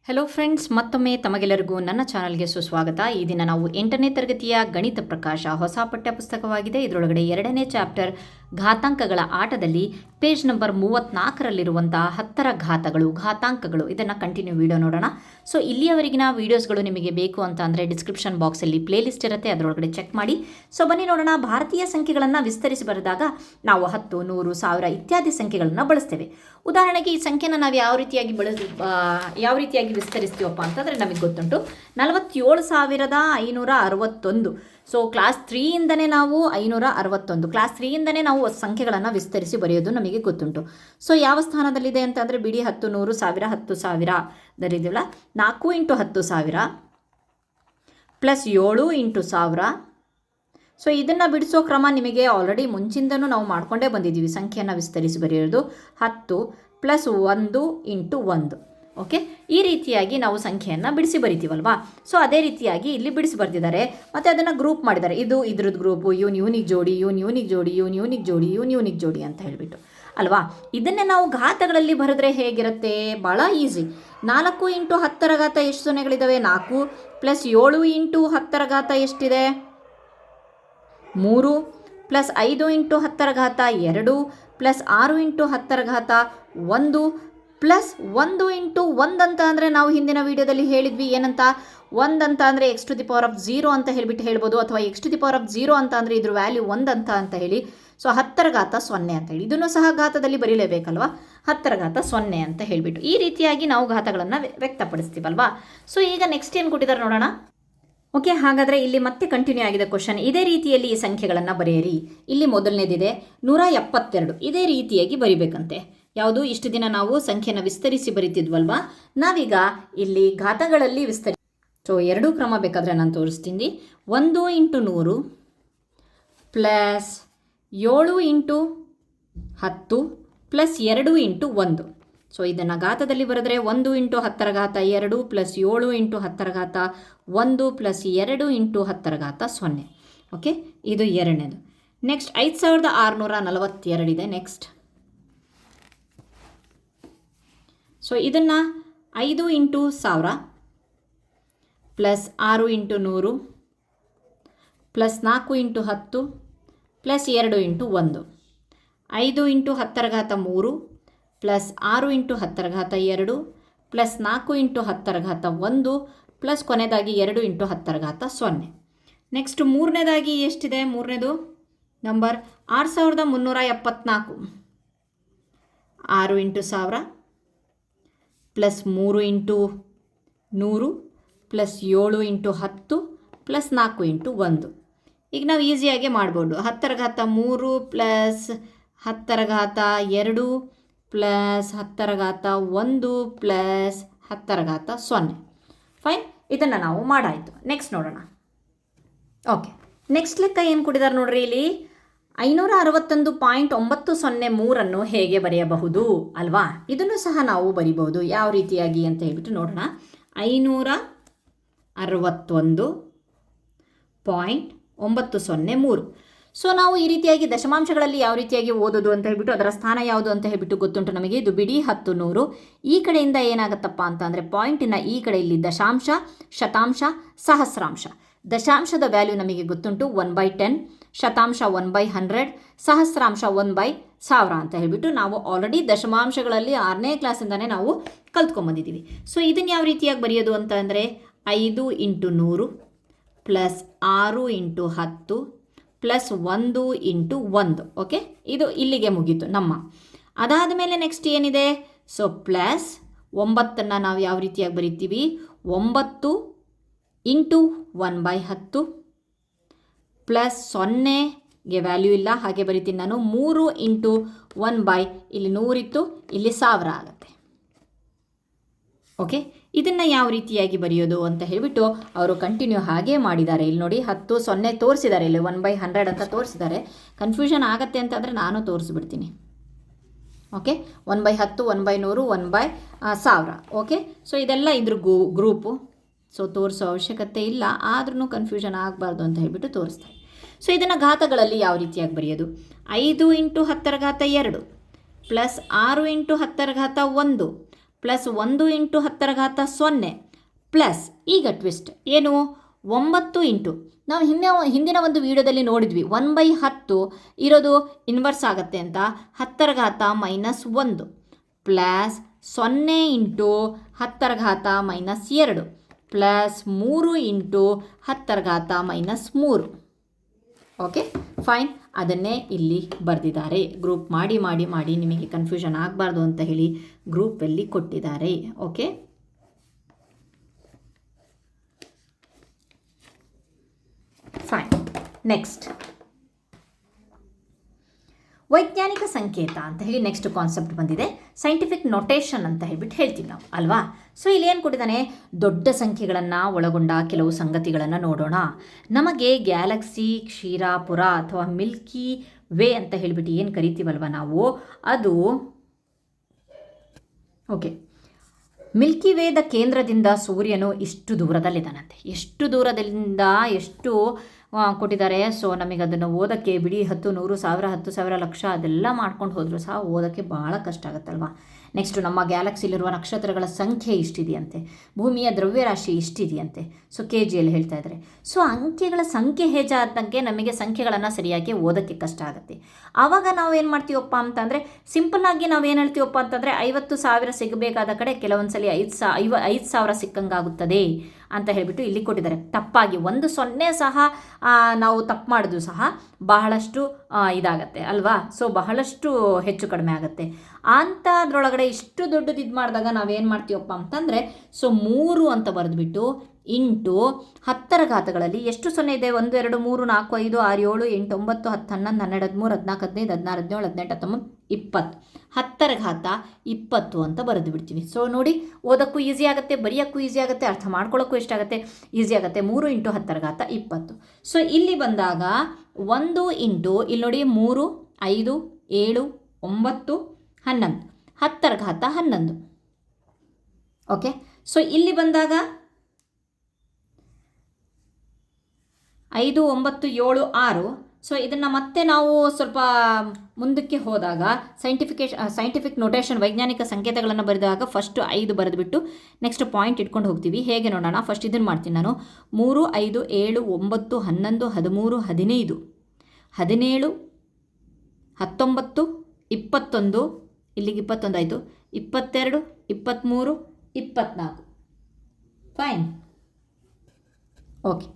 Hello friends, ಮತ್ತೊಮ್ಮೆ ತಮಗೆಲ್ಲರಿಗೂ ನನ್ನ ಚಾನಲ್ಗೆ ಸುಸ್ವಾಗತ. ಈ ದಿನ ನಾವು 8ನೇ ತರಗತಿಯ ಗಣಿತ ಪ್ರಕಾಶ ಹೊಸ ಪಠ್ಯಪುಸ್ತಕವಾಗಿದೆ. ಇದರೊಳಗಡೆ 2ನೇ ಚಾಪ್ಟರ್ ಘಾತಾಂಕಗಳ ಆಟದಲ್ಲಿ ಪೇಜ್ ನಂಬರ್ 34ರಲ್ಲಿರುವಂತಹ 10ರ ಘಾತಾಂಕಗಳು ಇದನ್ನು ಕಂಟಿನ್ಯೂ ವಿಡಿಯೋ ನೋಡೋಣ. ಸೊ ಇಲ್ಲಿಯವರೆಗಿನ ವೀಡಿಯೋಸ್ಗಳು ನಿಮಗೆ ಬೇಕು ಅಂತ ಅಂದರೆ ಡಿಸ್ಕ್ರಿಪ್ಷನ್ ಬಾಕ್ಸಲ್ಲಿ ಪ್ಲೇ ಲಿಸ್ಟ್ ಇರುತ್ತೆ, ಅದರೊಳಗಡೆ ಚೆಕ್ ಮಾಡಿ. ಸೊ ಬನ್ನಿ ನೋಡೋಣ. ಭಾರತೀಯ ಸಂಖ್ಯೆಗಳನ್ನು ವಿಸ್ತರಿಸಿ ಬರೆದಾಗ ನಾವು 10, 100, 1000 ಇತ್ಯಾದಿ ಸಂಖ್ಯೆಗಳನ್ನು ಬಳಸ್ತೇವೆ. ಉದಾಹರಣೆಗೆ ಈ ಸಂಖ್ಯೆನ ನಾವು ಯಾವ ರೀತಿಯಾಗಿ ವಿಸ್ತರಿಸ್ತೀವಪ್ಪ ಅಂತಂದರೆ ನಮಗೆ ಗೊತ್ತುಂಟು 47,561. ಸೊ ಕ್ಲಾಸ್ 3ಇಂದನೇ ನಾವು 561 ಕ್ಲಾಸ್ 3ಇಂದನೇ ನಾವು ಸಂಖ್ಯೆಗಳನ್ನು ವಿಸ್ತರಿಸಿ ಬರೆಯೋದು ನಮಗೆ ಗೊತ್ತುಂಟು. ಸೊ ಯಾವ ಸ್ಥಾನದಲ್ಲಿದೆ ಅಂತಂದರೆ ಬಿಡಿ 10, 100, 1000, 10,000 ದರಿದಿವಲ್ಲ 4 × 10,000 ಪ್ಲಸ್ 7 × 1000. ಸೊ ಇದನ್ನು ಬಿಡಿಸೋ ಕ್ರಮ ನಿಮಗೆ ಆಲ್ರೆಡಿ ಮುಂಚಿಂದನೂ ನಾವು ಮಾಡ್ಕೊಂಡೇ ಬಂದಿದ್ದೀವಿ. ಸಂಖ್ಯೆಯನ್ನು ವಿಸ್ತರಿಸಿ ಬರೆಯೋದು 10 ಪ್ಲಸ್ 1 × 1. ಓಕೆ, ಈ ರೀತಿಯಾಗಿ ನಾವು ಸಂಖ್ಯೆಯನ್ನು ಬಿಡಿಸಿ ಬರಿತೀವಲ್ವಾ. ಸೊ ಅದೇ ರೀತಿಯಾಗಿ ಇಲ್ಲಿ ಬಿಡಿಸಿ ಬರೆದಿದ್ದಾರೆ ಮತ್ತು ಅದನ್ನು ಗ್ರೂಪ್ ಮಾಡಿದ್ದಾರೆ. ಇದು ಇದ್ರದ್ದು ಗ್ರೂಪು, ಯೂನಿಕ್ ಜೋಡಿ, ಯೂನಿಕ್ ಜೋಡಿ, ಯೂನಿಕ್ ಜೋಡಿ, ಯೂನಿಕ್ ಜೋಡಿ ಅಂತ ಹೇಳಿಬಿಟ್ಟು ಅಲ್ವಾ. ಇದನ್ನೇ ನಾವು ಘಾತಗಳಲ್ಲಿ ಬರೆದ್ರೆ ಹೇಗಿರುತ್ತೆ? ಭಾಳ ಈಸಿ. 4 × 10 ಎಷ್ಟು ಸೊನ್ನೆಗಳಿದ್ದಾವೆ? 4 ಪ್ಲಸ್ 7 × 10 ಎಷ್ಟಿದೆ? 3 ಪ್ಲಸ್ 5 × 10 2 ಪ್ಲಸ್ 6 × 10 1 ಪ್ಲಸ್ 1 × 1 ಅಂತ ಅಂದರೆ ನಾವು ಹಿಂದಿನ ವಿಡಿಯೋದಲ್ಲಿ ಹೇಳಿದ್ವಿ ಏನಂತ, 1 ಅಂತ ಅಂದರೆ x⁴ ಅಂತ ಹೇಳಿಬಿಟ್ಟು ಹೇಳ್ಬೋದು, ಅಥವಾ x⁴ ಅಂತ ಅಂದರೆ ಇದ್ರ ವ್ಯಾಲ್ಯೂ 1 ಅಂತ ಹೇಳಿ. ಸೊ 10 0 ಅಂತ ಹೇಳಿ ಇದನ್ನು ಸಹ ಘಾತದಲ್ಲಿ ಬರೀಲೇಬೇಕಲ್ವಾ. 10 0 ಅಂತ ಹೇಳಿಬಿಟ್ಟು ಈ ರೀತಿಯಾಗಿ ನಾವು ಘಾತಗಳನ್ನು ವ್ಯಕ್ತಪಡಿಸ್ತೀವಲ್ವಾ. ಸೊ ಈಗ ನೆಕ್ಸ್ಟ್ ಏನು ಕೊಟ್ಟಿದ್ದಾರೆ ನೋಡೋಣ. ಓಕೆ, ಹಾಗಾದರೆ ಇಲ್ಲಿ ಮತ್ತೆ ಕಂಟಿನ್ಯೂ ಆಗಿದೆ ಕ್ವಶನ್. ಇದೇ ರೀತಿಯಲ್ಲಿ ಈ ಸಂಖ್ಯೆಗಳನ್ನು ಬರೆಯಿರಿ. ಇಲ್ಲಿ ಮೊದಲನೇದಿದೆ 172. ಇದೇ ರೀತಿಯಾಗಿ ಬರಿಬೇಕಂತೆ. ಯಾವುದು? ಇಷ್ಟು ದಿನ ನಾವು ಸಂಖ್ಯೆನ ವಿಸ್ತರಿಸಿ ಬರಿತಿದ್ವಲ್ವಾ, ನಾವೀಗ ಇಲ್ಲಿ ಘಾತಗಳಲ್ಲಿ ಸೊ ಎರಡೂ ಕ್ರಮ ಬೇಕಾದರೆ ನಾನು ತೋರಿಸ್ತೀನಿ. 1 × 100 ಪ್ಲಸ್ 7 × 10 ಪ್ಲಸ್ 2 × 1. ಸೊ ಇದನ್ನು ಘಾತದಲ್ಲಿ ಬರೆದ್ರೆ 1 × 10 2 ಪ್ಲಸ್ 7 × 10 1 ಪ್ಲಸ್ 2 × 10 0. ಓಕೆ, ಇದು ಎರಡನೇದು. ನೆಕ್ಸ್ಟ್ 5642 ಇದೆ. ನೆಕ್ಸ್ಟ್ ಸೊ ಇದನ್ನು 5 × 1000 plus 6 × 100 plus 4 × 10 plus 2 × 1. 5 × 10 3 plus 6 × 10 2 plus 4 × 10 1 plus ಕೊನೆಯದಾಗಿ 2 × 10 0. ನೆಕ್ಸ್ಟ್ ಮೂರನೇದಾಗಿ ಎಷ್ಟಿದೆ? ಮೂರನೇದು ನಂಬರ್ 6374. 6 × 1000 plus 3 × 100 plus 7 × 10 plus 4 × 1. ಈಗ ನಾವು ಈಸಿಯಾಗಿ ಮಾಡ್ಬೋದು. 10 ಪ್ಲಸ್ 10 ಪ್ಲಸ್ 10 ಪ್ಲಸ್ 10 0. ಫೈನ್, ಇದನ್ನು ನಾವು ಮಾಡಾಯಿತು. ನೆಕ್ಸ್ಟ್ ನೋಡೋಣ. ಓಕೆ, ನೆಕ್ಸ್ಟ್ ಲೆಕ್ಕ ಏನು ಕೊಟ್ಟಿದ್ದಾರೆ ನೋಡ್ರಿ. ಇಲ್ಲಿ 561.903 ಹೇಗೆ ಬರೆಯಬಹುದು ಅಲ್ವಾ. ಇದನ್ನು ಸಹ ನಾವು ಬರಿಬಹುದು. ಯಾವ ರೀತಿಯಾಗಿ ಅಂತ ಹೇಳ್ಬಿಟ್ಟು ನೋಡೋಣ. 561.903. ಸೊ ನಾವು ಈ ರೀತಿಯಾಗಿ ದಶಮಾಂಶಗಳಲ್ಲಿ ಯಾವ ರೀತಿಯಾಗಿ ಓದೋದು ಅಂತ ಹೇಳ್ಬಿಟ್ಟು, ಅದರ ಸ್ಥಾನ ಯಾವುದು ಅಂತ ಹೇಳ್ಬಿಟ್ಟು ಗೊತ್ತುಂಟು ನಮಗೆ. ಇದು ಬಿಡಿ 10, 100. ಈ ಕಡೆಯಿಂದ ಏನಾಗುತ್ತಪ್ಪ ಅಂತ ಅಂದರೆ ಪಾಯಿಂಟಿನ ಈ ಕಡೆ ಇಲ್ಲಿ ದಶಾಂಶ, ಶತಾಂಶ, ಸಹಸ್ರಾಂಶ. ದಶಾಂಶದ ವ್ಯಾಲ್ಯೂ ನಮಗೆ ಗೊತ್ತುಂಟು 1/10, ಶತಾಂಶ 1/100, ಸಹಸ್ರಾಂಶ 1/1000 ಅಂತ ಹೇಳ್ಬಿಟ್ಟು ನಾವು ಆಲ್ರೆಡಿ ದಶಮಾಂಶಗಳಲ್ಲಿ 6ನೇ ಕ್ಲಾಸಿಂದನೇ ನಾವು ಕಲ್ತ್ಕೊಂಡ್ಬಂದಿದ್ದೀವಿ. ಸೊ ಇದನ್ನು ಯಾವ ರೀತಿಯಾಗಿ ಬರೆಯೋದು ಅಂತ ಅಂದರೆ 5 × 100 ಪ್ಲಸ್ 6 × 10 ಪ್ಲಸ್ 1 × 1. ಓಕೆ, ಇದು ಇಲ್ಲಿಗೆ ಮುಗೀತು ನಮ್ಮ. ಅದಾದ ಮೇಲೆ ನೆಕ್ಸ್ಟ್ ಏನಿದೆ? ಸೊ ಪ್ಲಸ್ 9 ನಾವು ಯಾವ ರೀತಿಯಾಗಿ ಬರಿತೀವಿ? 9 × 1/10 ಪ್ಲಸ್ 0ಗೆ ವ್ಯಾಲ್ಯೂ ಇಲ್ಲ, ಹಾಗೆ ಬರಿತೀನಿ ನಾನು. 3 × 1/ ಇಲ್ಲಿ 100 ಇತ್ತು, ಇಲ್ಲಿ 1000 ಆಗುತ್ತೆ. ಓಕೆ, ಇದನ್ನು ಯಾವ ರೀತಿಯಾಗಿ ಬರೆಯೋದು ಅಂತ ಹೇಳಿಬಿಟ್ಟು ಅವರು ಕಂಟಿನ್ಯೂ ಹಾಗೇ ಮಾಡಿದ್ದಾರೆ. ಇಲ್ಲಿ ನೋಡಿ 10 0 ತೋರಿಸಿದ್ದಾರೆ, ಇಲ್ಲಿ 1/100 ಅಂತ ತೋರಿಸಿದ್ದಾರೆ. ಕನ್ಫ್ಯೂಷನ್ ಆಗುತ್ತೆ ಅಂತಂದರೆ ನಾನು ತೋರಿಸ್ಬಿಡ್ತೀನಿ. ಓಕೆ, 1/10, 1/100, 1/1000. ಓಕೆ, ಸೊ ಇದೆಲ್ಲ ಇದ್ರ ಗ್ರೂಪು. ಸೊ ತೋರಿಸೋ ಅವಶ್ಯಕತೆ ಇಲ್ಲ, ಆದ್ರೂ ಕನ್ಫ್ಯೂಷನ್ ಆಗಬಾರ್ದು ಅಂತ ಹೇಳಿಬಿಟ್ಟು ತೋರಿಸ್ತಾರೆ. ಸೊ ಇದನ್ನು ಘಾತಗಳಲ್ಲಿ ಯಾವ ರೀತಿಯಾಗಿ ಬರೆಯೋದು? 5 × 10 2 ಪ್ಲಸ್ 6 × 10 1 ಪ್ಲಸ್ 1 ಇಂಟು 10ರ ಘಾತ 0 ಪ್ಲಸ್ ಈಗ ಟ್ವಿಸ್ಟ್ ಏನು 9 ಇಂಟು ನಾವು ಹಿಂದಿನ ಒಂದು ವಿಡಿಯೋದಲ್ಲಿ ನೋಡಿದ್ವಿ 1/10 ಇರೋದು ಇನ್ವರ್ಸ್ ಆಗುತ್ತೆ ಅಂತ 10ರ ಘಾತ -1 ಪ್ಲಸ್ 0 ಇಂಟು 10ರ ಘಾತ -2 ಪ್ಲಸ್ 3 ಇಂಟು 10ರ ಘಾತ -3. ಓಕೆ ಫೈನ್, ಅದನ್ನೇ ಇಲ್ಲಿ ಬರೆದಿದ್ದಾರೆ. ಗ್ರೂಪ್ ಮಾಡಿ ಮಾಡಿ ಮಾಡಿ ನಿಮಗೆ ಕನ್ಫ್ಯೂಷನ್ ಆಗಬಾರ್ದು ಅಂತ ಹೇಳಿ ಗ್ರೂಪಲ್ಲಿ ಕೊಟ್ಟಿದ್ದಾರೆ. Okay, fine. ನೆಕ್ಸ್ಟ್ ವೈಜ್ಞಾನಿಕ ಸಂಕೇತ ಅಂತ ಹೇಳಿ ನೆಕ್ಸ್ಟ್ ಕಾನ್ಸೆಪ್ಟ್ ಬಂದಿದೆ. ಸೈಂಟಿಫಿಕ್ ನೊಟೇಷನ್ ಅಂತ ಹೇಳ್ಬಿಟ್ಟು ಹೇಳ್ತೀವಿ ನಾವು ಅಲ್ವಾ. ಸೊ ಇಲ್ಲಿ ಏನು ಕೊಟ್ಟಿದ್ದಾನೆ, ದೊಡ್ಡ ಸಂಖ್ಯೆಗಳನ್ನು ಒಳಗೊಂಡ ಕೆಲವು ಸಂಗತಿಗಳನ್ನು ನೋಡೋಣ. ನಮಗೆ ಗ್ಯಾಲಕ್ಸಿ, ಕ್ಷೀರಾಪುರ ಅಥವಾ ಮಿಲ್ಕಿ ವೇ ಅಂತ ಹೇಳಿಬಿಟ್ಟು ಏನು ಕರಿತೀವಲ್ವ ನಾವು, ಅದು ಓಕೆ ಮಿಲ್ಕಿ ವೇದ ಕೇಂದ್ರದಿಂದ ಸೂರ್ಯನು ಇಷ್ಟು ದೂರದಲ್ಲಿದ್ದಾನಂತೆ. ಎಷ್ಟು ದೂರದಿಂದ ಎಷ್ಟು ಕೊಟ್ಟಿದ್ದಾರೆ. ಸೊ ನಮಗೆ ಅದನ್ನು ಓದೋಕ್ಕೆ ಬಿಡಿ 10, 100, 1000, 10,000, ಲಕ್ಷ ಅದೆಲ್ಲ ಮಾಡ್ಕೊಂಡು ಹೋದರೂ ಸಹ ಓದೋಕ್ಕೆ ಭಾಳ ಕಷ್ಟ ಆಗುತ್ತಲ್ವ. ನೆಕ್ಸ್ಟು ನಮ್ಮ ಗ್ಯಾಲಕ್ಸಿಲಿರುವ ನಕ್ಷತ್ರಗಳ ಸಂಖ್ಯೆ ಇಷ್ಟಿದೆಯಂತೆ, ಭೂಮಿಯ ದ್ರವ್ಯರಾಶಿ ಇಷ್ಟಿದೆಯಂತೆ. ಸೊ KGಯಲ್ಲಿ ಹೇಳ್ತಾ ಇದ್ದಾರೆ. ಸೊ ಅಂಕೆಗಳ ಸಂಖ್ಯೆ ಹೆಚ್ಚಾದಂಗೆ ನಮಗೆ ಸಂಖ್ಯೆಗಳನ್ನು ಸರಿಯಾಗಿ ಓದೋಕ್ಕೆ ಕಷ್ಟ ಆಗುತ್ತೆ. ಆವಾಗ ನಾವು ಏನು ಮಾಡ್ತೀವಪ್ಪ ಅಂತಂದರೆ, ಸಿಂಪಲ್ಲಾಗಿ ನಾವು ಏನು ಹೇಳ್ತೀವಪ್ಪ ಅಂತಂದರೆ 50,000 ಸಿಗಬೇಕಾದ ಕಡೆ ಕೆಲವೊಂದು ಸಲ 5,000 ಸಿಕ್ಕಂಗಾಗುತ್ತದೆ ಅಂತ ಹೇಳಿಬಿಟ್ಟು ಇಲ್ಲಿ ಕೊಟ್ಟಿದ್ದಾರೆ. ತಪ್ಪಾಗಿ 1 0 ಸಹ ನಾವು ತಪ್ಪು ಮಾಡಿದ್ರು ಸಹ ಬಹಳಷ್ಟು ಇದಾಗತ್ತೆ ಅಲ್ವಾ. ಸೊ ಬಹಳಷ್ಟು ಹೆಚ್ಚು ಕಡಿಮೆ ಆಗುತ್ತೆ. ಅಂಥದ್ರೊಳಗಡೆ ಇಷ್ಟು ದೊಡ್ಡದು ಇದು ಮಾಡಿದಾಗ ನಾವೇನು ಮಾಡ್ತೀವಪ್ಪ ಅಂತಂದರೆ, ಸೊ 3 ಅಂತ ಬರೆದುಬಿಟ್ಟು ಇಂಟು 10ರ ಘಾತಗಳಲ್ಲಿ ಎಷ್ಟು 0 ಇದೆ, 1 2 3 4 5 6 7 8 9 10 11 12 13 14 15 16 17 18 19 20 10ರ ಘಾತ 20 ಅಂತ ಬರೆದು ಬಿಡ್ತೀವಿ. ಸೊ ನೋಡಿ, ಓದೋಕ್ಕೂ ಈಸಿ ಆಗುತ್ತೆ, ಬರೆಯೋಕ್ಕೂ ಈಸಿ ಆಗುತ್ತೆ, ಅರ್ಥ ಮಾಡ್ಕೊಳ್ಳೋಕ್ಕೂ ಎಷ್ಟಾಗುತ್ತೆ, ಈಸಿ ಆಗುತ್ತೆ. 3 ಇಂಟು 10ರ ಘಾತ 20. ಸೊ ಇಲ್ಲಿ ಬಂದಾಗ 1 ಇಂಟು ಇಲ್ಲಿ ನೋಡಿ 3 5 7 9 11 10ರ ಘಾತ 11. ಓಕೆ, ಸೊ ಇಲ್ಲಿ ಬಂದಾಗ 5 9 7 6. ಸೊ ಇದನ್ನು ಮತ್ತೆ ನಾವು ಸ್ವಲ್ಪ ಮುಂದಕ್ಕೆ ಹೋದಾಗ ಸೈಂಟಿಫಿಕ್ ನೊಟೇಷನ್ ವೈಜ್ಞಾನಿಕ ಸಂಕೇತಗಳನ್ನು ಬರೆದಾಗ ಫಸ್ಟು 5 ಬರೆದುಬಿಟ್ಟು ನೆಕ್ಸ್ಟ್ ಪಾಯಿಂಟ್ ಇಟ್ಕೊಂಡು ಹೋಗ್ತೀವಿ. ಹೇಗೆ ನೋಡೋಣ. ಫಸ್ಟ್ ಇದನ್ನು ಮಾಡ್ತೀನಿ ನಾನು. 3 5 7 9 11 13 15 17 19 21 ಇಲ್ಲಿಗೆ 21 ಆಯಿತು, 22 23 24. ಫೈನ್. ಓಕೆ,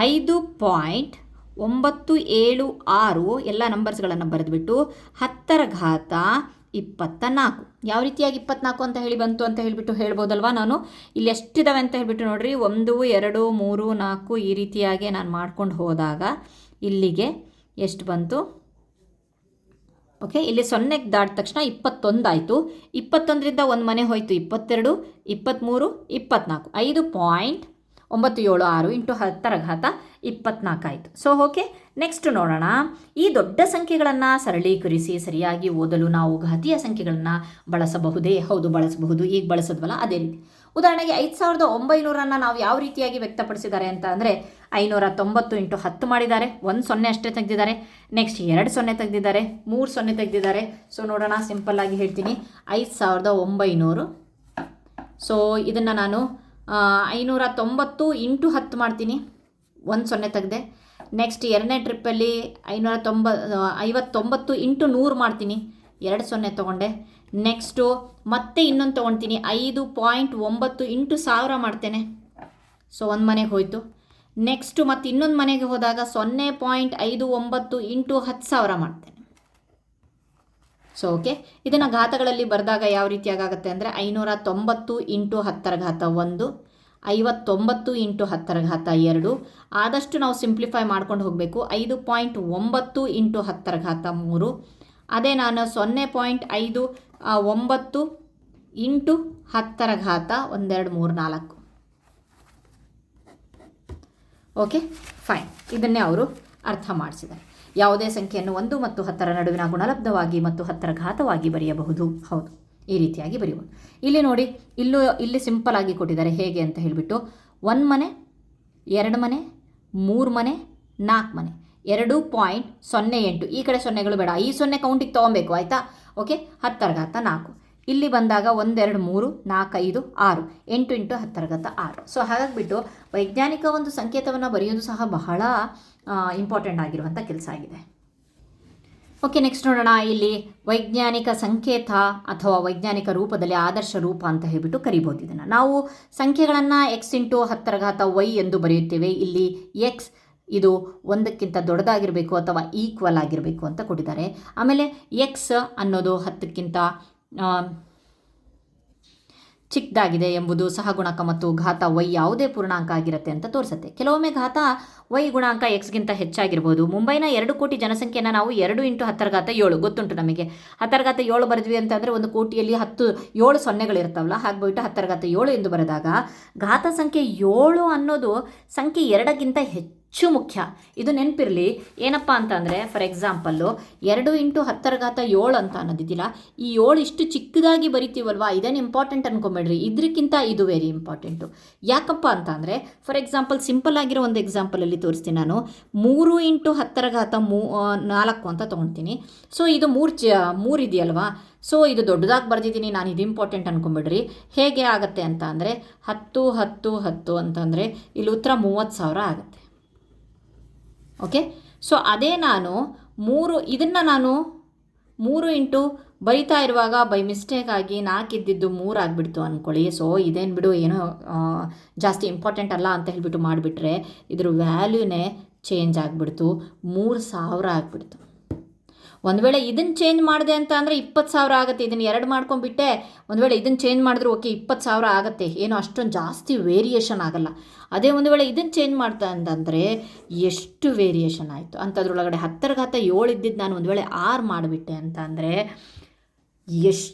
5.976 ಎಲ್ಲ ನಂಬರ್ಸ್ಗಳನ್ನು ಬರೆದುಬಿಟ್ಟು 10ರ ಘಾತ 24. ಯಾವ ರೀತಿಯಾಗಿ 24 ಅಂತ ಹೇಳಿ ಬಂತು ಅಂತ ಹೇಳಿಬಿಟ್ಟು ಹೇಳ್ಬೋದಲ್ವಾ. ನಾನು ಇಲ್ಲಿ ಎಷ್ಟಿದ್ದಾವೆ ಅಂತ ಹೇಳಿಬಿಟ್ಟು ನೋಡ್ರಿ, 1 2 3 4 ಈ ರೀತಿಯಾಗಿ ನಾನು ಮಾಡ್ಕೊಂಡು ಹೋದಾಗ ಇಲ್ಲಿಗೆ ಎಷ್ಟು ಬಂತು. ಓಕೆ, ಇಲ್ಲಿ 0ಕ್ಕೆ ದಾಟಿದ ತಕ್ಷಣ 21 ಆಯಿತು. 21ರಿಂದ ಒಂದು ಮನೆ ಹೋಯಿತು, 22 23 24. 5.976 ಇಂಟು 10ರ ಘಾತ 24 ಆಯಿತು. ಸೊ ಓಕೆ, ನೆಕ್ಸ್ಟ್ ನೋಡೋಣ. ಈ ದೊಡ್ಡ ಸಂಖ್ಯೆಗಳನ್ನು ಸರಳೀಕರಿಸಿ ಸರಿಯಾಗಿ ಓದಲು ನಾವು ಘಾತೀಯ ಸಂಖ್ಯೆಗಳನ್ನು ಬಳಸಬಹುದೇ? ಹೌದು, ಬಳಸಬಹುದು. ಈಗ ಬಳಸೋದ್ವಲ್ಲ ಅದೇ ರೀತಿ. ಉದಾಹರಣೆಗೆ 5,900 ನಾವು ಯಾವ ರೀತಿಯಾಗಿ ವ್ಯಕ್ತಪಡಿಸಿದ್ದಾರೆ ಅಂತ ಅಂದರೆ, 590 ಇಂಟು 10 ಮಾಡಿದ್ದಾರೆ. 1 0 ಅಷ್ಟೇ ತೆಗೆದಿದ್ದಾರೆ. ನೆಕ್ಸ್ಟ್ 2 0 ತೆಗೆದಿದ್ದಾರೆ, 3 0 ತೆಗೆದಿದ್ದಾರೆ. ಸೊ ನೋಡೋಣ, ಸಿಂಪಲ್ಲಾಗಿ ಹೇಳ್ತೀನಿ. 5,900. ಸೊ ಇದನ್ನು ನಾನು 590 ಇಂಟು 10 ಮಾಡ್ತೀನಿ. 1 0 ತೆಗೆದೆ. ನೆಕ್ಸ್ಟ್ ಎರಡನೇ ಟ್ರಿಪ್ಪಲ್ಲಿ 559 ಇಂಟು 100 ಮಾಡ್ತೀನಿ. 2 0 ತೊಗೊಂಡೆ. ನೆಕ್ಸ್ಟು ಮತ್ತೆ ಇನ್ನೊಂದು ತೊಗೊಳ್ತೀನಿ. 5.9 ಇಂಟು 1000 ಮಾಡ್ತೇನೆ. ಸೊ ಒಂದು ಮನೆಗೆ ಹೋಯಿತು. ನೆಕ್ಸ್ಟು ಮತ್ತು ಇನ್ನೊಂದು ಮನೆಗೆ ಹೋದಾಗ 0.59 ಇಂಟು 10,000 ಮಾಡ್ತೇನೆ. ಸೊ ಓಕೆ, ಇದನ್ನು ಘಾತಗಳಲ್ಲಿ ಬರೆದಾಗ ಯಾವ ರೀತಿಯಾಗುತ್ತೆ ಅಂದರೆ, 590 ಇಂಟು 10ರ ಘಾತ 1, 59 ಇಂಟು 10ರ ಘಾತ 2. ಆದಷ್ಟು ನಾವು ಸಿಂಪ್ಲಿಫೈ ಮಾಡ್ಕೊಂಡು ಹೋಗಬೇಕು. 5.9 ಇಂಟು 10ರ ಘಾತ 3. ಅದೇ ನಾನು 0.59 ಇಂಟು 10ರ ಘಾತ 1 2 3 4. ಓಕೆ ಫೈನ್, ಇದನ್ನೇ ಅವರು ಅರ್ಥ ಮಾಡಿಸಿದ್ದಾರೆ. ಯಾವುದೇ ಸಂಖ್ಯೆಯನ್ನು 1 ಮತ್ತು 10ರ ನಡುವಿನ ಗುಣಲಬ್ಧವಾಗಿ ಮತ್ತು 10ರ ಘಾತವಾಗಿ ಬರೆಯಬಹುದು. ಹೌದು, ಈ ರೀತಿಯಾಗಿ ಬರೆಯಬಹುದು. ಇಲ್ಲಿ ನೋಡಿ, ಇಲ್ಲಿ ಸಿಂಪಲ್ ಆಗಿ ಕೊಟ್ಟಿದ್ದಾರೆ. ಹೇಗೆ ಅಂತ ಹೇಳಿಬಿಟ್ಟು 1 ಮನೆ 2 ಮನೆ 3 ಮನೆ 4 ಮನೆ 2.08. ಈ ಕಡೆ ಸೊನ್ನೆಗಳು ಬೇಡ, ಈ 0 ಕೌಂಟಿಗೆ ತೊಗೊಬೇಕು ಆಯಿತಾ. ಓಕೆ, 10ರ ಘಾತ 4. ಇಲ್ಲಿ ಬಂದಾಗ 1 2 3 4 5 6 8 ಇಂಟು 10⁻6. ಸೊ ಹಾಗಾಗಿಬಿಟ್ಟು ವೈಜ್ಞಾನಿಕ ಒಂದು ಸಂಕೇತವನ್ನು ಬರೆಯೋದು ಸಹ ಬಹಳ ಇಂಪಾರ್ಟೆಂಟ್ ಆಗಿರುವಂಥ ಕೆಲಸ ಆಗಿದೆ. ಓಕೆ, ನೆಕ್ಸ್ಟ್ ನೋಡೋಣ. ಇಲ್ಲಿ ವೈಜ್ಞಾನಿಕ ಸಂಕೇತ ಅಥವಾ ವೈಜ್ಞಾನಿಕ ರೂಪದಲ್ಲಿ ಆದರ್ಶ ರೂಪ ಅಂತ ಹೇಳಿಬಿಟ್ಟು ಕರಿಬೋದು. ಇದನ್ನು ನಾವು ಸಂಖ್ಯೆಗಳನ್ನು x ಇಂಟು 10⁻y ಎಂದು ಬರೆಯುತ್ತೇವೆ. ಇಲ್ಲಿ x ಇದು 1ಕ್ಕಿಂತ ದೊಡ್ಡದಾಗಿರಬೇಕು ಅಥವಾ ಈಕ್ವಲ್ ಆಗಿರಬೇಕು ಅಂತ ಕೊಟ್ಟಿದ್ದಾರೆ. ಆಮೇಲೆ x ಅನ್ನೋದು 10ಕ್ಕಿಂತ ಚಿಕ್ಕದಾಗಿದೆ ಎಂಬುದು ಸಹಗುಣಕ ಮತ್ತು ಘಾತ y ಯಾವುದೇ ಪೂರ್ಣಾಂಕ ಆಗಿರುತ್ತೆ ಅಂತ ತೋರಿಸುತ್ತೆ. ಕೆಲವೊಮ್ಮೆ ಘಾತ y ಗುಣಾಂಕ x ಗಿಂತ ಹೆಚ್ಚಾಗಿರ್ಬೋದು. ಮುಂಬೈನ 2 ಕೋಟಿ ಜನಸಂಖ್ಯೆಯನ್ನು ನಾವು 2 ಇಂಟು 10⁻7 ಗೊತ್ತುಂಟು ನಮಗೆ. 10⁻7 ಬರೆದ್ವಿ ಅಂತಂದರೆ 1 ಕೋಟಿಯಲ್ಲಿ 7 ಸೊನ್ನೆಗಳಿರ್ತಾವಲ್ಲ, ಹಾಗ್ಬಿಟ್ಟು 10⁻7 ಎಂದು ಬರೆದಾಗ ಘಾತ ಸಂಖ್ಯೆ 7 ಅನ್ನೋದು ಸಂಖ್ಯೆ 2ಗಿಂತ ಹೆಚ್ಚು ಮುಖ್ಯ. ಇದು ನೆನಪಿರಲಿ. ಏನಪ್ಪ ಅಂತಂದರೆ ಫಾರ್ ಎಕ್ಸಾಂಪಲ್ಲು 2 ಇಂಟು 10⁻7 ಅಂತ ಅನ್ನೋದಿದ್ದಿಲ್ಲ, ಈ 7 ಇಷ್ಟು ಚಿಕ್ಕದಾಗಿ ಬರಿತೀವಲ್ವಾ, ಇದೇನು ಇಂಪಾರ್ಟೆಂಟ್ ಅನ್ಕೊಂಬೇಡ್ರಿ. ಇದಕ್ಕಿಂತ ಇದು ವೆರಿ ಇಂಪಾರ್ಟೆಂಟು. ಯಾಕಪ್ಪ ಅಂತ ಅಂದರೆ ಫಾರ್ ಎಕ್ಸಾಂಪಲ್ ಸಿಂಪಲ್ ಆಗಿರೋ ಒಂದು ಎಕ್ಸಾಂಪಲಲ್ಲಿ ತೋರಿಸ್ತೀನಿ ನಾನು. 3 ಇಂಟು 10⁻4 ಅಂತ ತೊಗೊಳ್ತೀನಿ. ಸೊ ಇದು 3 ಇದೆಯಲ್ವಾ, ಸೊ ಇದು ದೊಡ್ಡದಾಗಿ ಬರೆದಿದ್ದೀನಿ ನಾನು, ಇದು ಇಂಪಾರ್ಟೆಂಟ್ ಅಂದ್ಕೊಂಬಿಡ್ರಿ. ಹೇಗೆ ಆಗುತ್ತೆ ಅಂತ ಅಂದರೆ 10 10 10 ಅಂತಂದರೆ ಇಲ್ಲಿ ಉತ್ತರ 30,000 ಆಗುತ್ತೆ. ಓಕೆ, ಸೊ ಅದೇ ನಾನು 3 ಇಂಟು ಬರಿತಾ ಇರುವಾಗ ಬೈ ಮಿಸ್ಟೇಕಾಗಿ 4 ಇದ್ದಿದ್ದು 3 ಆಗಿಬಿಡ್ತು ಅಂದ್ಕೊಳ್ಳಿ. ಸೊ ಇದೇನು ಬಿಡು, ಏನೋ ಜಾಸ್ತಿ ಇಂಪಾರ್ಟೆಂಟ್ ಅಲ್ಲ ಅಂತ ಹೇಳಿಬಿಟ್ಟು ಮಾಡಿಬಿಟ್ರೆ ಇದ್ರ ವ್ಯಾಲ್ಯೂನೇ ಚೇಂಜ್ ಆಗಿಬಿಡ್ತು, 3,000 ಆಗಿಬಿಡ್ತು. ಒಂದು ವೇಳೆ ಇದನ್ನು ಚೇಂಜ್ ಮಾಡಿದೆ ಅಂತ ಅಂದರೆ 20,000 ಆಗುತ್ತೆ. ಇದನ್ನು 2 ಮಾಡ್ಕೊಂಡ್ಬಿಟ್ಟೆ ಒಂದು ವೇಳೆ ಇದನ್ನು ಚೇಂಜ್ ಮಾಡಿದ್ರು ಓಕೆ 20,000 ಆಗುತ್ತೆ, ಏನೋ ಅಷ್ಟೊಂದು ಜಾಸ್ತಿ ವೇರಿಯೇಷನ್ ಆಗಲ್ಲ. ಅದೇ ಒಂದು ವೇಳೆ ಇದನ್ನು ಚೇಂಜ್ ಮಾಡ್ತಾ ಅಂತಂದರೆ ಎಷ್ಟು ವೇರಿಯೇಷನ್ ಆಯಿತು ಅಂಥದ್ರೊಳಗಡೆ 10⁻7 ಇದ್ದಿದ್ದು ನಾನು ಒಂದು ವೇಳೆ 6 ಮಾಡಿಬಿಟ್ಟೆ ಅಂತ ಅಂದರೆ ಎಷ್ಟು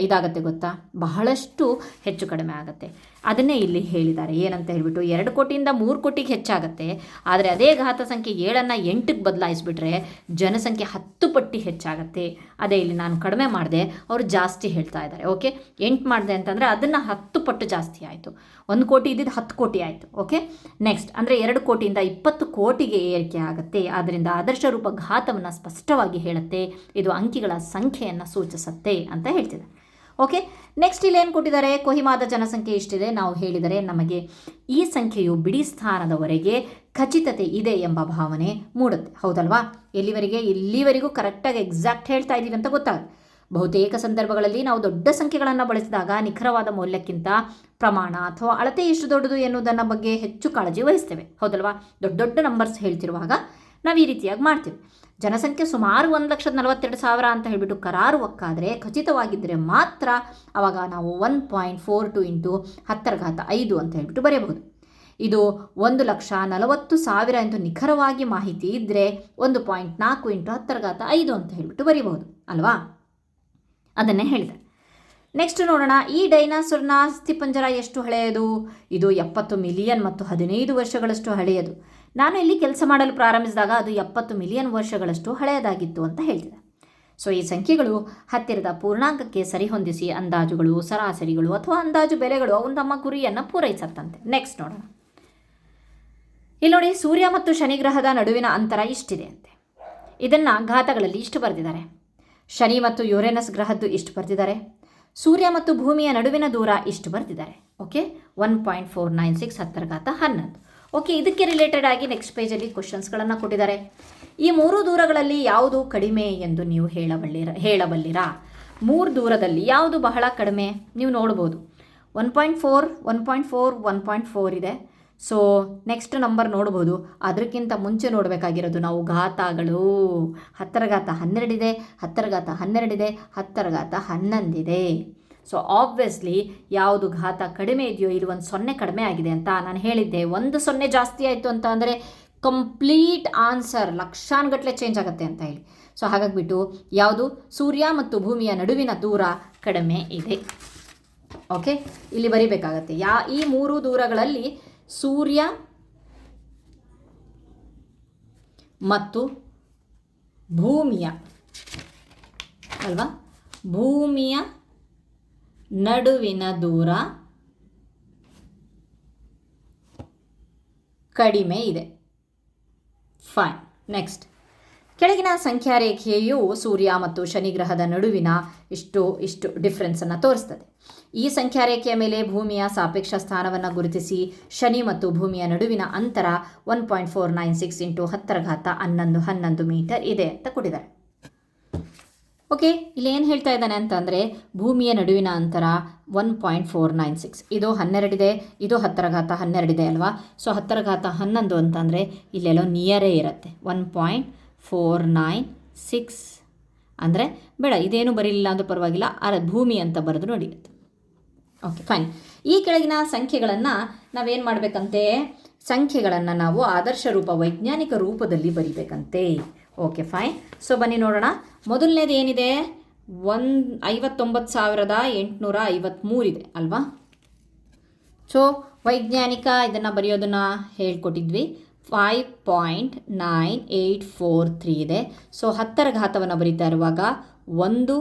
ಇದಾಗುತ್ತೆ ಗೊತ್ತಾ, ಬಹಳಷ್ಟು ಹೆಚ್ಚು ಕಡಿಮೆ ಆಗುತ್ತೆ. ಅದನ್ನೇ ಇಲ್ಲಿ ಹೇಳಿದ್ದಾರೆ ಏನಂತ ಹೇಳಿಬಿಟ್ಟು 2 ಕೋಟಿಯಿಂದ 3 ಕೋಟಿಗೆ ಹೆಚ್ಚಾಗುತ್ತೆ. ಆದರೆ ಅದೇ ಘಾತ ಸಂಖ್ಯೆ 7ಅನ್ನು 8ಕ್ಕೆ ಬದಲಾಯಿಸಿಬಿಟ್ರೆ ಜನಸಂಖ್ಯೆ 10 ಪಟ್ಟು ಹೆಚ್ಚಾಗುತ್ತೆ. ಅದೇ ಇಲ್ಲಿ ನಾನು ಕಡಿಮೆ ಮಾಡಿದೆ, ಅವರು ಜಾಸ್ತಿ ಹೇಳ್ತಾ ಇದ್ದಾರೆ. ಓಕೆ, 8 ಮಾಡಿದೆ ಅಂತಂದರೆ ಅದನ್ನು 10 ಪಟ್ಟು ಜಾಸ್ತಿ ಆಯಿತು. 1 ಕೋಟಿ ಇದ್ದಿದ್ದು 10 ಕೋಟಿ ಆಯಿತು. ಓಕೆ, ನೆಕ್ಸ್ಟ್ ಅಂದರೆ 2 ಕೋಟಿಯಿಂದ 20 ಕೋಟಿಗೆ ಏರಿಕೆ ಆಗುತ್ತೆ. ಆದ್ದರಿಂದ ಆದರ್ಶ ರೂಪ ಘಾತವನ್ನು ಸ್ಪಷ್ಟವಾಗಿ ಹೇಳುತ್ತೆ, ಇದು ಅಂಕಿಗಳ ಸಂಖ್ಯೆಯನ್ನು ಸೂಚಿಸುತ್ತೆ ಅಂತ ಹೇಳ್ತಿದ್ದಾರೆ. ಓಕೆ, ನೆಕ್ಸ್ಟ್ ಇಲ್ಲಿ ಏನು ಕೊಟ್ಟಿದ್ದಾರೆ, ಕೊಹಿಮಾದ ಜನಸಂಖ್ಯೆ ಇಷ್ಟಿದೆ. ನಾವು ಹೇಳಿದರೆ ನಮಗೆ ಈ ಸಂಖ್ಯೆಯು ಬಿಡಿ ಸ್ಥಾನದವರೆಗೆ ಖಚಿತತೆ ಇದೆ ಎಂಬ ಭಾವನೆ ಮೂಡುತ್ತೆ. ಹೌದಲ್ವಾ? ಇಲ್ಲಿವರೆಗೂ ಕರೆಕ್ಟಾಗಿ ಎಕ್ಸಾಕ್ಟ್ ಹೇಳ್ತಾ ಇದ್ದೀವಿ ಅಂತ ಗೊತ್ತಾಗುತ್ತೆ. ಬಹುತೇಕ ಸಂದರ್ಭಗಳಲ್ಲಿ ನಾವು ದೊಡ್ಡ ಸಂಖ್ಯೆಗಳನ್ನು ಬಳಸಿದಾಗ ನಿಖರವಾದ ಮೌಲ್ಯಕ್ಕಿಂತ ಪ್ರಮಾಣ ಅಥವಾ ಅಳತೆ ಎಷ್ಟು ದೊಡ್ಡದು ಎನ್ನುವುದನ್ನು ಬಗ್ಗೆ ಹೆಚ್ಚು ಕಾಳಜಿ ವಹಿಸ್ತೇವೆ. ಹೌದಲ್ವಾ? ದೊಡ್ಡ ನಂಬರ್ಸ್ ಹೇಳ್ತಿರುವಾಗ ನಾವು ಈ ರೀತಿಯಾಗಿ ಮಾಡ್ತೀವಿ. ಜನಸಂಖ್ಯೆ ಸುಮಾರು 1,42,000 ಅಂತ ಹೇಳಿಬಿಟ್ಟು ಕರಾರುವಕ್ಕಾದರೆ ಖಚಿತವಾಗಿದ್ದರೆ ಮಾತ್ರ ಆವಾಗ ನಾವು 1.42 ಇಂಟು 10⁻5 ಅಂತ ಹೇಳಿಬಿಟ್ಟು ಬರೆಯಬಹುದು. ಇದು 1,40,40,000 ಎಂದು ನಿಖರವಾಗಿ ಮಾಹಿತಿ ಇದ್ದರೆ 1.4 ಇಂಟು 10⁻5 ಅಂತ ಹೇಳಿಬಿಟ್ಟು ಬರೀಬಹುದು ಅಲ್ವಾ? ಅದನ್ನೇ ಹೇಳಿದೆ. ನೆಕ್ಸ್ಟ್ ನೋಡೋಣ, ಈ ಡೈನಾಸೋರ್ನ ಅಸ್ಥಿಪಂಜರ ಎಷ್ಟು ಹಳೆಯದು? ಇದು 70 ಮಿಲಿಯನ್ ಮತ್ತು 15 ವರ್ಷಗಳಷ್ಟು ಹಳೆಯದು. ನಾನು ಇಲ್ಲಿ ಕೆಲಸ ಮಾಡಲು ಪ್ರಾರಂಭಿಸಿದಾಗ ಅದು 70 ಮಿಲಿಯನ್ ವರ್ಷಗಳಷ್ಟು ಹಳೆಯದಾಗಿತ್ತು ಅಂತ ಹೇಳ್ತಿದೆ. ಸೊ ಈ ಸಂಖ್ಯೆಗಳು ಹತ್ತಿರದ ಪೂರ್ಣಾಂಕಕ್ಕೆ ಸರಿಹೊಂದಿಸಿ ಅಂದಾಜುಗಳು, ಸರಾಸರಿಗಳು ಅಥವಾ ಅಂದಾಜು ಬೆಲೆಗಳು ಅವು ತಮ್ಮ ಗುರಿಯನ್ನು ಪೂರೈಸತ್ತಂತೆ. ನೆಕ್ಸ್ಟ್ ನೋಡೋಣ. ಇಲ್ಲಿ ನೋಡಿ, ಸೂರ್ಯ ಮತ್ತು ಶನಿ ಗ್ರಹದ ನಡುವಿನ ಅಂತರ ಇಷ್ಟಿದೆ ಅಂತೆ. ಇದನ್ನು ಘಾತಗಳಲ್ಲಿ ಇಷ್ಟು ಬರೆದಿದ್ದಾರೆ. ಶನಿ ಮತ್ತು ಯುರೇನಸ್ ಗ್ರಹದ್ದು ಇಷ್ಟು ಬರೆದಿದ್ದಾರೆ. ಸೂರ್ಯ ಮತ್ತು ಭೂಮಿಯ ನಡುವಿನ ದೂರ ಇಷ್ಟು ಬರೆದಿದ್ದಾರೆ. ಓಕೆ, 1.496 10⁻11. ಓಕೆ, ಇದಕ್ಕೆ ರಿಲೇಟೆಡ್ ಆಗಿ ನೆಕ್ಸ್ಟ್ ಪೇಜಲ್ಲಿ ಕ್ವಶನ್ಸ್ಗಳನ್ನು ಕೊಟ್ಟಿದ್ದಾರೆ. ಈ 3 ದೂರಗಳಲ್ಲಿ ಯಾವುದು ಕಡಿಮೆ ಎಂದು ನೀವು ಹೇಳಬಲ್ಲಿರಾ? 3 ದೂರದಲ್ಲಿ ಯಾವುದು ಬಹಳ ಕಡಿಮೆ? ನೀವು ನೋಡ್ಬೋದು 1.4 1.4 ಇದೆ. ಸೊ ನೆಕ್ಸ್ಟ್ ನಂಬರ್ ನೋಡ್ಬೋದು. ಅದಕ್ಕಿಂತ ಮುಂಚೆ ನೋಡಬೇಕಾಗಿರೋದು ನಾವು ಘಾತಗಳು. 10⁻12 ಇದೆ, 10⁻12 ಇದೆ, 10⁻11 ಇದೆ. ಸೊ ಆಬ್ವಿಯಸ್ಲಿ ಯಾವುದು ಘಾತ ಕಡಿಮೆ ಇದೆಯೋ ಇಲ್ಲಿ 1 0 ಕಡಿಮೆ ಆಗಿದೆ ಅಂತ ನಾನು ಹೇಳಿದ್ದೆ. 1 0 ಜಾಸ್ತಿ ಆಯಿತು ಅಂತ ಅಂದರೆ ಕಂಪ್ಲೀಟ್ ಆನ್ಸರ್ ಲಕ್ಷಾನುಗಟ್ಟಲೆ ಚೇಂಜ್ ಆಗುತ್ತೆ ಅಂತ ಹೇಳಿ. ಸೊ ಹಾಗಾಗಿಬಿಟ್ಟು ಯಾವುದು ಸೂರ್ಯ ಮತ್ತು ಭೂಮಿಯ ನಡುವಿನ ದೂರ ಕಡಿಮೆ ಇದೆ. ಓಕೆ, ಇಲ್ಲಿ ಬರೀಬೇಕಾಗತ್ತೆ ಈ 3 ದೂರಗಳಲ್ಲಿ ಸೂರ್ಯ ಮತ್ತು ಭೂಮಿಯ ನಡುವಿನ ದೂರ ಕಡಿಮೆ ಇದೆ. ಫೈನ್. ನೆಕ್ಸ್ಟ್, ಕೆಳಗಿನ ಸಂಖ್ಯಾ ರೇಖೆಯು ಸೂರ್ಯ ಮತ್ತು ಶನಿ ಗ್ರಹದ ನಡುವಿನ ಇಷ್ಟು ಡಿಫ್ರೆನ್ಸನ್ನು ತೋರಿಸ್ತದೆ. ಈ ಸಂಖ್ಯಾ ರೇಖೆಯ ಮೇಲೆ ಭೂಮಿಯ ಸಾಪೇಕ್ಷ ಸ್ಥಾನವನ್ನು ಗುರುತಿಸಿ ಶನಿ ಮತ್ತು ಭೂಮಿಯ ನಡುವಿನ ಅಂತರ 1.496 × 10⁻11 ಮೀಟರ್ ಇದೆ ಅಂತ ಕೊಟ್ಟಿದ್ದಾರೆ. ಓಕೆ, ಇಲ್ಲಿ ಏನು ಹೇಳ್ತಾ ಇದ್ದಾನೆ ಅಂತಂದರೆ ಭೂಮಿಯ ನಡುವಿನ ಅಂತರ 1.496, ಇದು 12 ಇದೆ, ಇದು 10⁻12 ಇದೆ ಅಲ್ವಾ. ಸೊ 10⁻11 ಅಂತಂದರೆ ಇಲ್ಲೆಲ್ಲೋ ನಿಯರೇ ಇರುತ್ತೆ. 1.496 ಅಂದರೆ ಬೇಡ, ಇದೇನು ಬರೀಲಿಲ್ಲ ಅಂದರೂ ಪರವಾಗಿಲ್ಲ, ಭೂಮಿ ಅಂತ ಬರೆದು ನೋಡಿ. Okay fine. ಈ ಕೆಳಗಿನ ಸಂಖ್ಯೆಗಳನ್ನು ನಾವೇನು ಮಾಡಬೇಕಂತೆ, ಸಂಖ್ಯೆಗಳನ್ನು ನಾವು ಆದರ್ಶ ರೂಪ ವೈಜ್ಞಾನಿಕ ರೂಪದಲ್ಲಿ ಬರಿಬೇಕಂತೆ. Okay fine. ಸೊ ಬನ್ನಿ ನೋಡೋಣ. ಮೊದಲನೇದು ಏನಿದೆ, 59,853 ಇದೆ ಅಲ್ವಾ. ಸೊ ವೈಜ್ಞಾನಿಕ ಇದನ್ನು ಬರೆಯೋದನ್ನು ಹೇಳ್ಕೊಟ್ಟಿದ್ವಿ. 5.9843 ಇದೆ. ಸೊ 10ರ ಘಾತವನ್ನು ಬರೀತಾ ಇರುವಾಗ 1,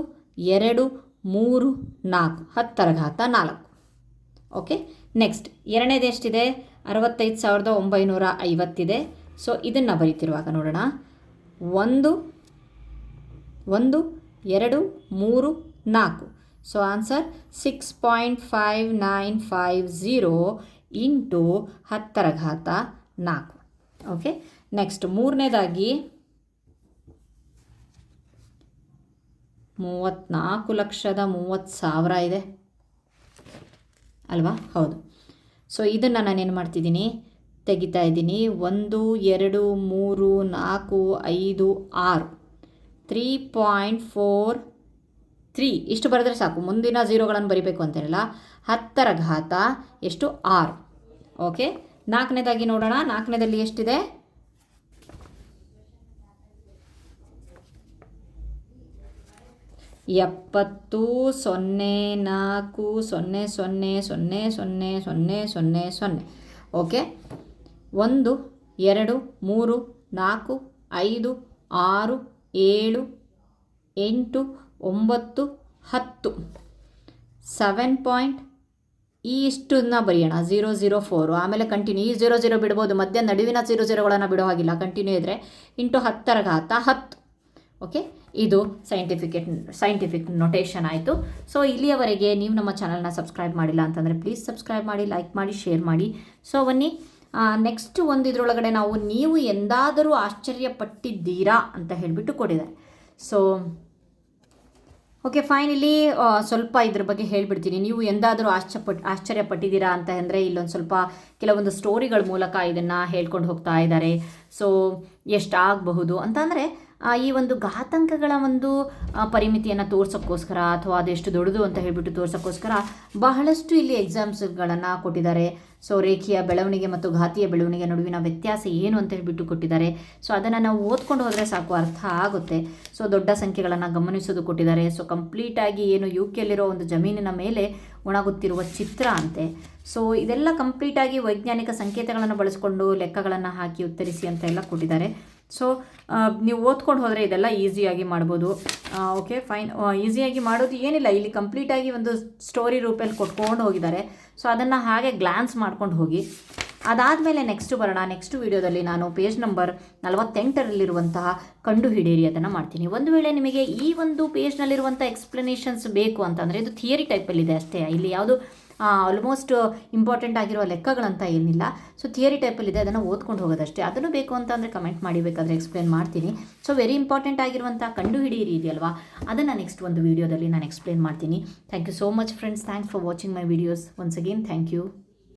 2, 3, 4, 10⁻4. ಓಕೆ, ನೆಕ್ಸ್ಟ್ ಎರಡನೇದು ಎಷ್ಟಿದೆ, 65,950 ಇದೆ. ಸೊ ಇದನ್ನು ಬರೀತಿರುವಾಗ ನೋಡೋಣ, 1, 2, 3, 4. So answer 6.5950 × 10⁻4. ಓಕೆ, ನೆಕ್ಸ್ಟ್ ಮೂರನೇದಾಗಿ 34,30,000 ಇದೆ ಅಲ್ವಾ. ಹೌದು. ಸೊ ಇದನ್ನು ನಾನೇನು ಮಾಡ್ತಿದ್ದೀನಿ, ತೆಗಿತಾ ಇದ್ದೀನಿ. 1, 2, 3, 4, 5, 6, 3.43 ಇಷ್ಟು ಬರೆದ್ರೆ ಸಾಕು. ಮುಂದಿನ ಝೀರೋಗಳನ್ನು ಬರಿಬೇಕು ಅಂತೇನಿಲ್ಲ. 10⁻6 ಓಕೆ, ನಾಲ್ಕನೇದಾಗಿ ನೋಡೋಣ. ನಾಲ್ಕನೇದಲ್ಲಿ ಎಷ್ಟಿದೆ, 70,04,00,00,00,00. ಓಕೆ, 1, 2, 3, 4, 5, 6, 7, 8, 9, 10, 7. ಇಷ್ಟನ್ನ ಬರೆಯೋಣ. 004 ಆಮೇಲೆ ಕಂಟಿನ್ಯೂ. ಈ 00 ಬಿಡ್ಬೋದು, ಮಧ್ಯ ನಡುವಿನ 00ಗಳನ್ನು ಬಿಡೋ ಹಾಗಿಲ್ಲ, ಕಂಟಿನ್ಯೂ ಇದ್ದರೆ × 10⁻10. ಓಕೆ, ಇದು ಸೈಂಟಿಫಿಕ್ ನೊಟೇಷನ್ ಆಯಿತು. ಸೊ ಇಲ್ಲಿಯವರೆಗೆ ನೀವು ನಮ್ಮ ಚಾನಲ್ನ ಸಬ್ಸ್ಕ್ರೈಬ್ ಮಾಡಿಲ್ಲ ಅಂತಂದರೆ ಪ್ಲೀಸ್ ಸಬ್ಸ್ಕ್ರೈಬ್ ಮಾಡಿ, ಲೈಕ್ ಮಾಡಿ, ಶೇರ್ ಮಾಡಿ. ಸೊ ಬನ್ನಿ ನೆಕ್ಸ್ಟ್ ಒಂದು ಇದರೊಳಗಡೆ ನೀವು ಎಂದಾದರೂ ಆಶ್ಚರ್ಯಪಟ್ಟಿದ್ದೀರಾ ಅಂತ ಹೇಳಿಬಿಟ್ಟು ಕೊಟ್ಟಿದ್ದಾರೆ. So okay fine. ಇಲ್ಲಿ ಸ್ವಲ್ಪ ಇದ್ರ ಬಗ್ಗೆ ಹೇಳಿಬಿಡ್ತೀನಿ. ನೀವು ಎಂದಾದರೂ ಆಶ್ಚರ್ಯಪಟ್ಟಿದ್ದೀರಾ ಅಂತ ಅಂದರೆ ಇಲ್ಲೊಂದು ಸ್ವಲ್ಪ ಕೆಲವೊಂದು ಸ್ಟೋರಿಗಳ ಮೂಲಕ ಇದನ್ನು ಹೇಳ್ಕೊಂಡು ಹೋಗ್ತಾ ಇದ್ದಾರೆ. ಸೊ ಎಷ್ಟಾಗಬಹುದು ಅಂತಂದರೆ ಈ ಒಂದು ಘಾತಾಂಕಗಳ ಒಂದು ಪರಿಮಿತಿಯನ್ನು ತೋರ್ಸೋಕ್ಕೋಸ್ಕರ ಅಥವಾ ಅದೆಷ್ಟು ದೊಡ್ಡದು ಅಂತ ಹೇಳಿಬಿಟ್ಟು ತೋರ್ಸೋಕ್ಕೋಸ್ಕರ ಬಹಳಷ್ಟು ಇಲ್ಲಿ ಎಕ್ಸಾಂಪಲ್ಸ್ಗಳನ್ನು ಕೊಟ್ಟಿದ್ದಾರೆ. ಸೊ ರೇಖೀಯ ಬೆಳವಣಿಗೆ ಮತ್ತು ಘಾತೀಯ ಬೆಳವಣಿಗೆ ನಡುವಿನ ವ್ಯತ್ಯಾಸ ಏನು ಅಂತ ಹೇಳಿಬಿಟ್ಟು ಕೊಟ್ಟಿದ್ದಾರೆ. ಸೊ ಅದನ್ನು ನಾವು ಓದ್ಕೊಂಡು ಹೋದರೆ ಸಾಕು, ಅರ್ಥ ಆಗುತ್ತೆ. ಸೊ ದೊಡ್ಡ ಸಂಖ್ಯೆಗಳನ್ನು ಗಮನಿಸೋದು ಕೊಟ್ಟಿದ್ದಾರೆ. ಸೊ ಕಂಪ್ಲೀಟಾಗಿ ಏನು UKಯಲ್ಲಿರೋ ಒಂದು ಜಮೀನಿನ ಮೇಲೆ ಒಣಗುತ್ತಿರುವ ಚಿತ್ರ ಅಂತೆ. ಸೊ ಇದೆಲ್ಲ ಕಂಪ್ಲೀಟಾಗಿ ವೈಜ್ಞಾನಿಕ ಸಂಕೇತಗಳನ್ನು ಬಳಸ್ಕೊಂಡು ಲೆಕ್ಕಗಳನ್ನು ಹಾಕಿ ಉತ್ತರಿಸಿ ಅಂತ ಎಲ್ಲ ಕೊಟ್ಟಿದ್ದಾರೆ. ಸೊ ನೀವು ಓದ್ಕೊಂಡು ಹೋದರೆ ಇದೆಲ್ಲ ಈಸಿಯಾಗಿ ಮಾಡ್ಬೋದು. Okay fine. ಈಸಿಯಾಗಿ ಮಾಡೋದು ಏನಿಲ್ಲ, ಇಲ್ಲಿ ಕಂಪ್ಲೀಟಾಗಿ ಒಂದು ಸ್ಟೋರಿ ರೂಪಲ್ಲಿ ಕೊಟ್ಕೊಂಡು ಹೋಗಿದ್ದಾರೆ. ಸೊ ಅದನ್ನು ಹಾಗೆ ಗ್ಲಾನ್ಸ್ ಮಾಡ್ಕೊಂಡು ಹೋಗಿ. ಅದಾದಮೇಲೆ ನೆಕ್ಸ್ಟು ಬರೋಣ. ನೆಕ್ಸ್ಟ್ ವೀಡಿಯೋದಲ್ಲಿ ನಾನು ಪೇಜ್ ನಂಬರ್ 48ರಲ್ಲಿರುವಂತಹ ಕಂಡು ಹಿಡಿಯಿರಿ ಅದನ್ನು ಮಾಡ್ತೀನಿ. ಒಂದು ವೇಳೆ ನಿಮಗೆ ಈ ಒಂದು ಪೇಜ್ನಲ್ಲಿರುವಂಥ ಎಕ್ಸ್ಪ್ಲನೇಷನ್ಸ್ ಬೇಕು ಅಂತಂದರೆ ಇದು ಥಿಯರಿ ಟೈಪಲ್ಲಿದೆ ಅಷ್ಟೇ. ಇಲ್ಲಿ ಯಾವುದು ಆಲ್ಮೋಸ್ಟ್ ಇಂಪಾರ್ಟೆಂಟ್ ಆಗಿರುವ ಲೆಕ್ಕಗಳಂತ ಏನಿಲ್ಲ. ಸೊ ಥಿಯರಿ ಟೈಪಲ್ಲಿದೆ, ಅದನ್ನು ಓದ್ಕೊಂಡು ಹೋಗೋದಷ್ಟೇ. ಅದನ್ನು ಬೇಕು ಅಂತಂದರೆ ಕಮೆಂಟ್ ಮಾಡಿ, ಬೇಕಾದರೆ ಎಕ್ಸ್ಪ್ಲೇನ್ ಮಾಡ್ತೀನಿ. ಸೊ ವೆರಿ ಇಂಪಾರ್ಟೆಂಟ್ ಆಗಿರುವಂಥ ಕಂಡು ಹಿಡಿಯಿರಿ ಇದೆಯಲ್ವಾ, ಅದನ್ನು ನೆಕ್ಸ್ಟ್ ಒಂದು ವೀಡಿಯೋದಲ್ಲಿ ನಾನು ಎಕ್ಸ್ಪ್ಲೇನ್ ಮಾಡ್ತೀನಿ. Thank you so much friends. Thanks for watching my videos. Once again thank you.